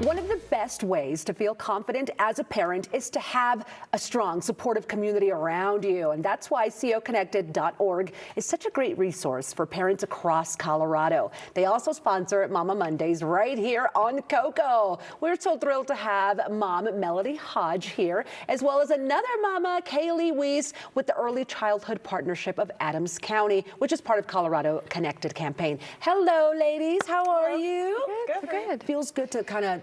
One of the best ways to feel confident as a parent is to have a strong, supportive community around you. And that's why KUSA-TV.org is such a great resource for parents across Colorado. They also sponsor Mama Mondays right here on Coco. We're so thrilled to have Mom Melody Hodge here, as well as another mama, Kaylee Weiss, with the Early Childhood Partnership of Adams County, which is part of Colorado Connected campaign. Hello, ladies. How are you? Good. Good. Feels good to kind of,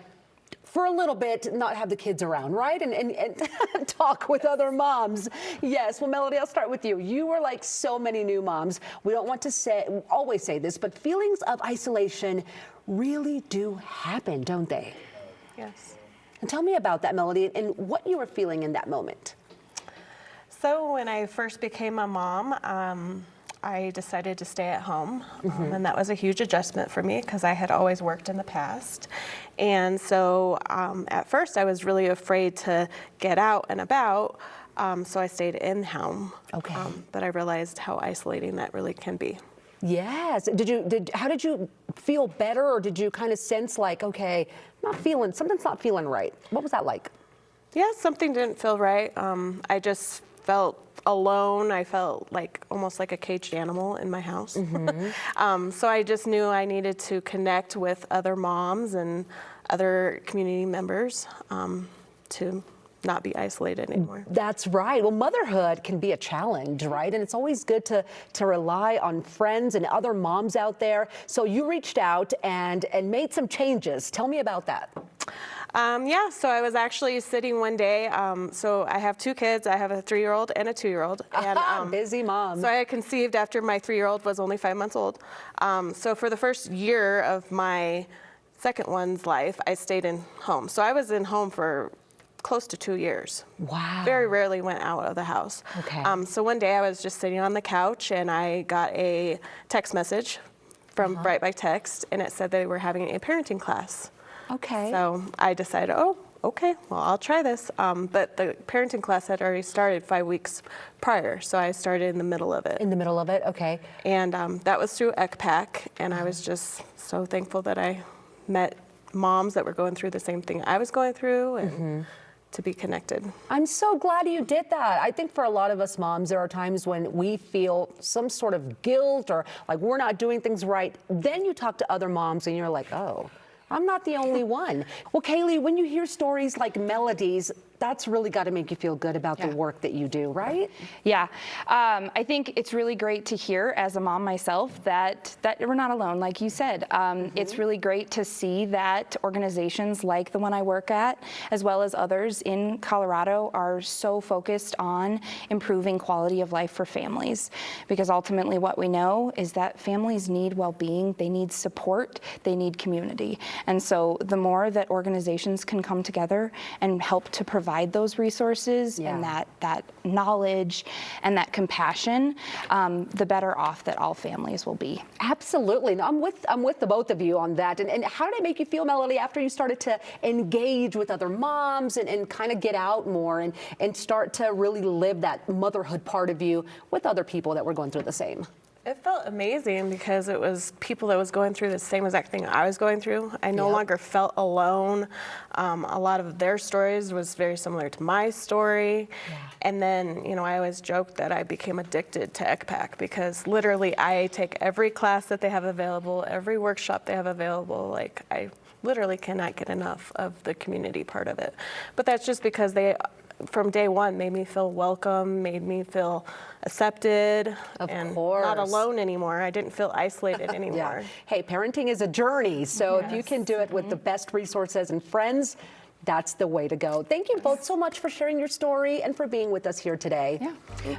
for a little bit, not have the kids around, right? And talk with other moms. Yes. Well, Melody, I'll start with you. You are like so many new moms. We don't want to always say this, but feelings of isolation really do happen, don't they? Yes. And tell me about that, Melody, and what you were feeling in that moment. So when I first became a mom, I decided to stay at home, and that was a huge adjustment for me because I had always worked in the past. And so at first I was really afraid to get out and about, so I stayed in home. Okay. But I realized how isolating that really can be. Yes. How did you feel better, or did you kind of sense like, okay, something's not feeling right? What was that like? Yeah, something didn't feel right. I just felt alone. I felt like almost like a caged animal in my house. So I just knew I needed to connect with other moms and other community members to not be isolated anymore. That's right. Well, motherhood can be a challenge, right? And it's always good to rely on friends and other moms out there. So you reached out and made some changes. Tell me about that. Yeah, so I was actually sitting one day, so I have two kids. I have a 3-year-old and a 2-year-old. And busy mom. So I had conceived after my 3-year-old was only 5 months old. So for the first year of my second one's life, I stayed in home. So I was in home for close to 2 years. Wow. Very rarely went out of the house. Okay. So one day I was just sitting on the couch and I got a text message from Bright by Text, and it said they were having a parenting class. Okay. So I decided, oh, okay, well, I'll try this. But the parenting class had already started 5 weeks prior, so I started in the middle of it. In the middle of it, okay. And that was through ECPAC, and I was just so thankful that I met moms that were going through the same thing I was going through, and to be connected. I'm so glad you did that. I think for a lot of us moms, there are times when we feel some sort of guilt or like we're not doing things right. Then you talk to other moms and you're like, oh, I'm not the only one. Well, Kaylee, when you hear stories like Melody's, that's really got to make you feel good about the work that you do, right? Yeah, I think it's really great to hear as a mom myself that we're not alone, like you said. It's really great to see that organizations like the one I work at, as well as others in Colorado, are so focused on improving quality of life for families. Because ultimately what we know is that families need well-being, they need support, they need community. And so the more that organizations can come together and help to provide those resources and that knowledge and that compassion, the better off that all families will be. Absolutely. No, I'm with the both of you on that. And how did it make you feel, Melody, after you started to engage with other moms and kind of get out more and start to really live that motherhood part of you with other people that were going through the same? It felt amazing because it was people that was going through the same exact thing I was going through. I no longer felt alone. A lot of their stories was very similar to my story. And then, you know, I always joked that I became addicted to ECPAC because literally I take every class that they have available, every workshop they have available. Like, I literally cannot get enough of the community part of it. But that's just because they, from day one, made me feel welcome, made me feel accepted, and not alone anymore. I didn't feel isolated anymore. Hey, parenting is a journey, so if you can do it with the best resources and friends, that's the way to go. Thank you both so much for sharing your story and for being with us here today.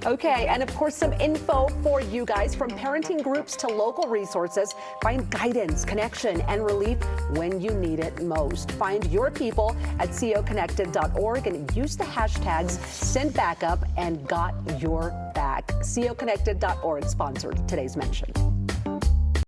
Okay, and of course, some info for you guys, from parenting groups to local resources. Find guidance, connection, and relief when you need it most. Find your people at KUSA-TV.org and use the hashtags #SendBackup and Got Your Back. KUSA-TV.org sponsored today's mention.